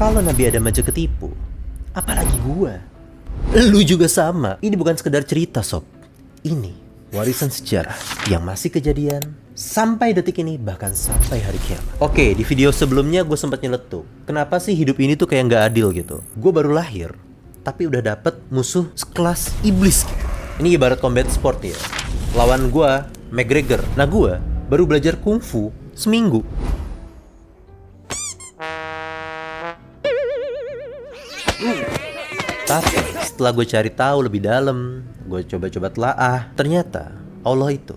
Kalau Nabi Adam aja ketipu, apalagi gua. Lu juga sama. Ini bukan sekedar cerita sob. Ini warisan sejarah yang masih kejadian sampai detik ini, bahkan sampai hari kiamat. Oke, di video sebelumnya gue sempat nyeletuk, kenapa sih hidup ini tuh kayak nggak adil gitu. Gue baru lahir tapi udah dapet musuh sekelas iblis gitu. Ini ibarat combat sport ya. Lawan gue McGregor. Nah gue baru belajar kungfu seminggu. Tapi setelah gue cari tahu lebih dalam, gue coba-coba telaah, ternyata Allah itu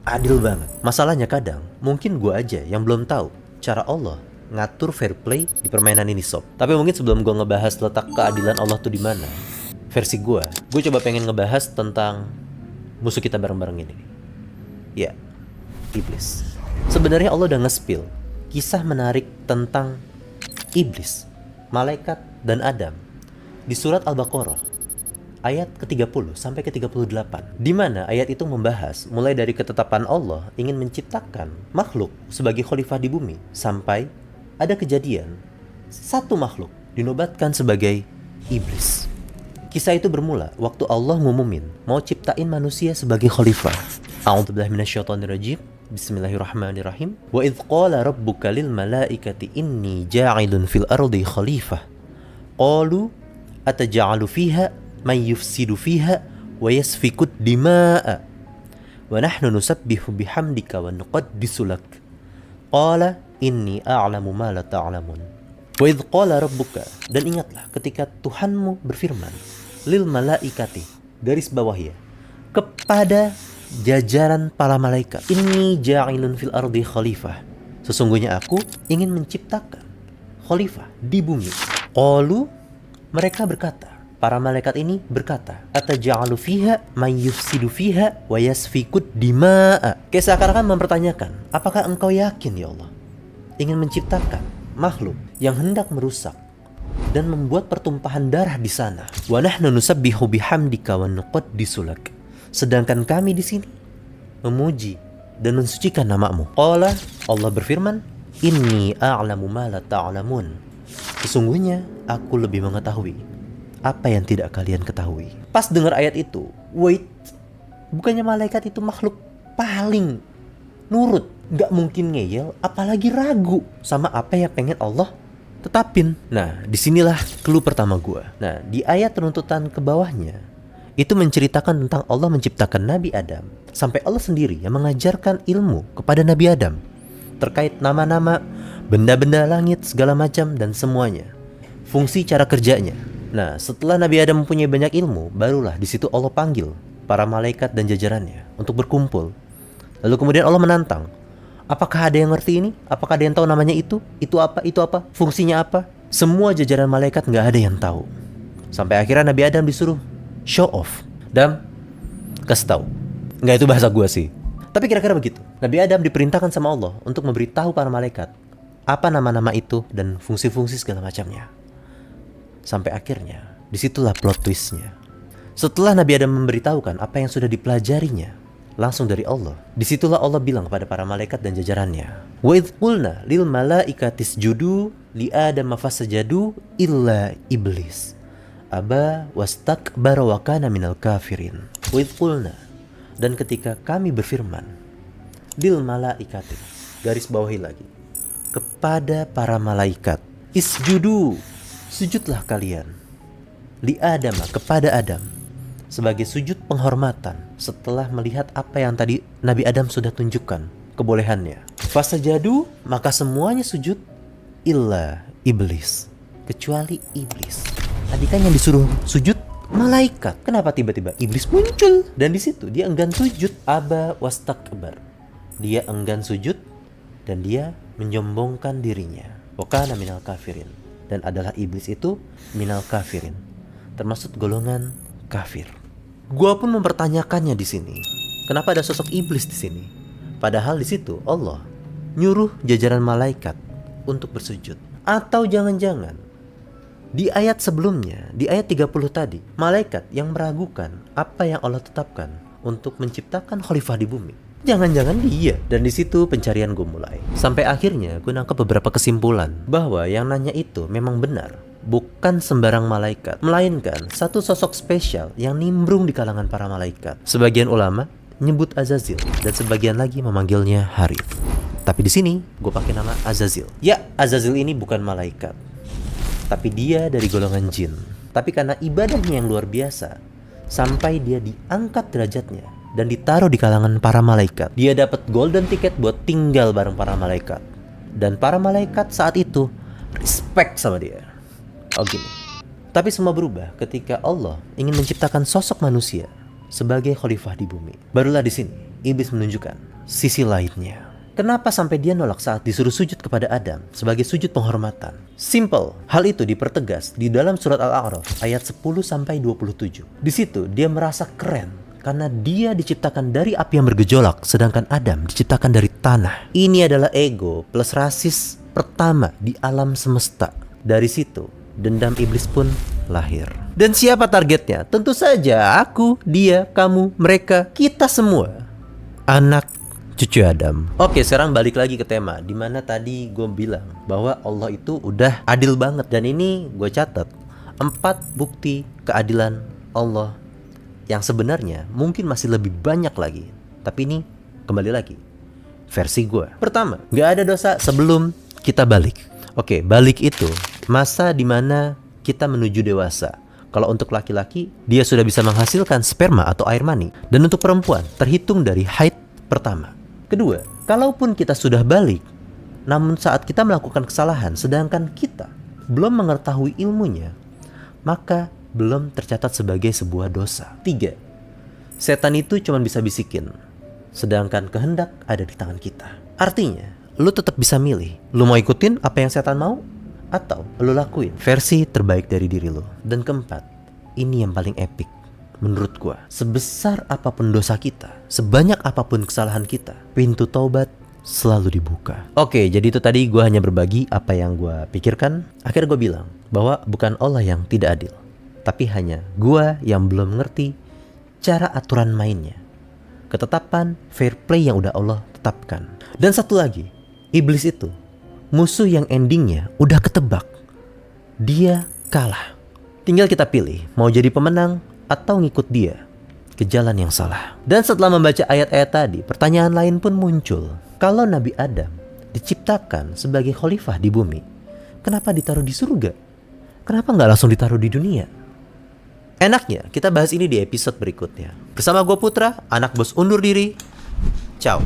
adil banget. Masalahnya kadang mungkin gue aja yang belum tahu cara Allah ngatur fair play di permainan ini sob. Tapi mungkin sebelum gue ngebahas letak keadilan Allah tuh di mana, versi gue coba pengen ngebahas tentang musuh kita bareng-bareng ini. Ya, iblis. Sebenarnya Allah udah nge-spill kisah menarik tentang iblis, malaikat, dan Adam di surat Al-Baqarah ayat ke-30 sampai ke-38, di mana ayat itu membahas mulai dari ketetapan Allah ingin menciptakan makhluk sebagai khalifah di bumi, sampai ada kejadian satu makhluk dinobatkan sebagai iblis. Kisah itu bermula waktu Allah ngumumin mau ciptain manusia sebagai khalifah. A'udzubillahi minasyaitonirrajim. Bismillahirrahmanirrahim. Wa idz qala rabbuka lil malaikati inni ja'ilun fil ardi khalifah. Qalu ataj'alu fiha man yufsidu fiha wa yasfiku dima'a wa nahnu nusabbihu bihamdika wa nuqaddisu lak. Qala inni a'lamu ma la ta'lamun. Wa idz qala rabbuka, dan ingatlah ketika Tuhanmu berfirman, lil malaikati, garis bawah ya, kepada jajaran para malaikat, inni ja'ilun fil ardi khalifah, sesungguhnya aku ingin menciptakan khalifah di bumi. Qalu, mereka berkata, para malaikat ini berkata, ataj'alu fiha may yufsidu fiha wa yasfikud dima'a. Kayak seakan-akan mempertanyakan, apakah engkau yakin ya Allah ingin menciptakan makhluk yang hendak merusak dan membuat pertumpahan darah di sana? Wa nahnu nusabbihu bihamdika wa nuqaddisu lak, sedangkan kami di sini memuji dan mensucikan namamu. Qala, Allah berfirman, inni a'lamu ma la ta'lamun, sesungguhnya aku lebih mengetahui apa yang tidak kalian ketahui. Pas dengar ayat itu, wait, bukannya malaikat itu makhluk paling nurut, gak mungkin ngeyel, apalagi ragu sama apa yang pengen Allah tetapin. Nah, disinilah clue pertama gue. Nah, di ayat runtutan ke bawahnya itu menceritakan tentang Allah menciptakan Nabi Adam, sampai Allah sendiri yang mengajarkan ilmu kepada Nabi Adam terkait nama-nama, benda-benda langit, segala macam, dan semuanya, fungsi cara kerjanya. Nah, setelah Nabi Adam mempunyai banyak ilmu, barulah di situ Allah panggil para malaikat dan jajarannya untuk berkumpul. Lalu kemudian Allah menantang, apakah ada yang ngerti ini? Apakah ada yang tahu namanya itu? Itu apa? Itu apa? Fungsinya apa? Semua jajaran malaikat nggak ada yang tahu. Sampai akhirnya Nabi Adam disuruh show off dan kasih tahu. Nggak, itu bahasa gue sih. Tapi kira-kira begitu. Nabi Adam diperintahkan sama Allah untuk memberitahu para malaikat apa nama-nama itu dan fungsi-fungsi segala macamnya. Sampai akhirnya disitulah plot twistnya. Setelah Nabi Adam memberitahukan apa yang sudah dipelajarinya langsung dari Allah, disitulah Allah bilang kepada para malaikat dan jajarannya, wa idz qulna lil malaikati isjudu li adama fasajadu illa iblis aba wastakbara wa kana minal kafirin. Wa idz qulna, dan ketika kami berfirman, lil malaikati, garis bawahi lagi, kepada para malaikat, isjudu, sujudlah kalian, li Adam, kepada Adam, sebagai sujud penghormatan setelah melihat apa yang tadi Nabi Adam sudah tunjukkan kebolehannya. Fasajadu, maka semuanya sujud, illa iblis, kecuali iblis. Tadi kan yang disuruh sujud malaikat, kenapa tiba-tiba iblis muncul? Dan di situ dia enggan sujud, aba wastakbar, dia enggan sujud dan dia menyombongkan dirinya, wa kana minal kafirin, dan adalah iblis itu minal kafirin, termasuk golongan kafir. Gua pun mempertanyakannya di sini. Kenapa ada sosok iblis di sini? Padahal di situ Allah nyuruh jajaran malaikat untuk bersujud. Atau jangan-jangan di ayat sebelumnya, di ayat 30 tadi, malaikat yang meragukan apa yang Allah tetapkan untuk menciptakan khalifah di bumi, Jangan-jangan dia. Dan di situ pencarian gue mulai. Sampai akhirnya gue nangkep beberapa kesimpulan bahwa yang nanya itu memang benar. Bukan sembarang malaikat, melainkan satu sosok spesial yang nimbrung di kalangan para malaikat. Sebagian ulama nyebut Azazil dan sebagian lagi memanggilnya Harith. Tapi di sini gue pakai nama Azazil. Ya, Azazil ini bukan malaikat, tapi dia dari golongan jin. Tapi karena ibadahnya yang luar biasa, sampai dia diangkat derajatnya dan ditaruh di kalangan para malaikat. Dia dapat golden ticket buat tinggal bareng para malaikat. Dan para malaikat saat itu respect sama dia. Oh gini. Tapi semua berubah ketika Allah ingin menciptakan sosok manusia sebagai khalifah di bumi. Barulah di sini iblis menunjukkan sisi lainnya. Kenapa sampai dia nolak saat disuruh sujud kepada Adam sebagai sujud penghormatan? Simple. Hal itu dipertegas di dalam surat Al-A'raf ayat 10-27. Di situ dia merasa keren karena dia diciptakan dari api yang bergejolak, sedangkan Adam diciptakan dari tanah. Ini adalah ego plus rasis pertama di alam semesta. Dari situ dendam iblis pun lahir. Dan siapa targetnya? Tentu saja aku, dia, kamu, mereka, kita semua. Anak cucu Adam. Oke, sekarang balik lagi ke tema dimana tadi gue bilang bahwa Allah itu udah adil banget. Dan ini gue catat 4 bukti keadilan Allah yang sebenarnya mungkin masih lebih banyak lagi. Tapi ini kembali lagi versi gue. Pertama, gak ada dosa sebelum kita balik. Oke, balik itu masa dimana kita menuju dewasa. Kalau untuk laki-laki, dia sudah bisa menghasilkan sperma atau air mani. Dan untuk perempuan, terhitung dari haid pertama. Kedua, kalaupun kita sudah balik, namun saat kita melakukan kesalahan, sedangkan kita belum mengetahui ilmunya, maka belum tercatat sebagai sebuah dosa. 3. Setan itu cuma bisa bisikin, sedangkan kehendak ada di tangan kita. Artinya, lu tetap bisa milih, lu mau ikutin apa yang setan mau, atau lu lakuin versi terbaik dari diri lu. Dan keempat, ini yang paling epic menurut gua. Sebesar apapun dosa kita, sebanyak apapun kesalahan kita, pintu taubat selalu dibuka. Oke, jadi itu tadi gua hanya berbagi apa yang gua pikirkan. Akhirnya gua bilang bahwa bukan Allah yang tidak adil, tapi hanya gua yang belum ngerti cara aturan mainnya, ketetapan fair play yang udah Allah tetapkan. Dan satu lagi, iblis itu musuh yang endingnya udah ketebak. Dia kalah. Tinggal kita pilih mau jadi pemenang atau ngikut dia ke jalan yang salah. Dan setelah membaca ayat-ayat tadi, pertanyaan lain pun muncul. Kalau Nabi Adam diciptakan sebagai khalifah di bumi, kenapa ditaruh di surga? Kenapa nggak langsung ditaruh di dunia? Enaknya kita bahas ini di episode berikutnya. Bersama gue Putra, anak bos undur diri. Ciao.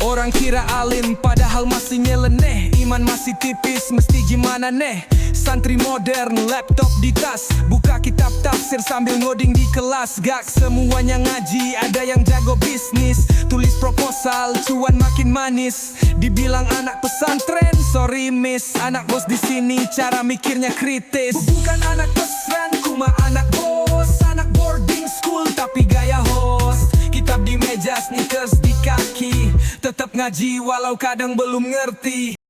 Orang kira alim padahal masih nyeleneh. Iman masih tipis mesti gimana neh. Santri modern laptop di tas, buka kitab tafsir sambil ngoding di kelas. Gak semuanya ngaji, ada yang jago bisnis. Tulis proposal, cuan makin manis. Dibilang anak pesantren, sorry miss. Anak bos di sini cara mikirnya kritis. Bukan anak pesantren, cuma anak bos. Anak boarding school tapi gaya host. Kitab di meja, sneakers di kaki. Tetap ngaji walau kadang belum ngerti.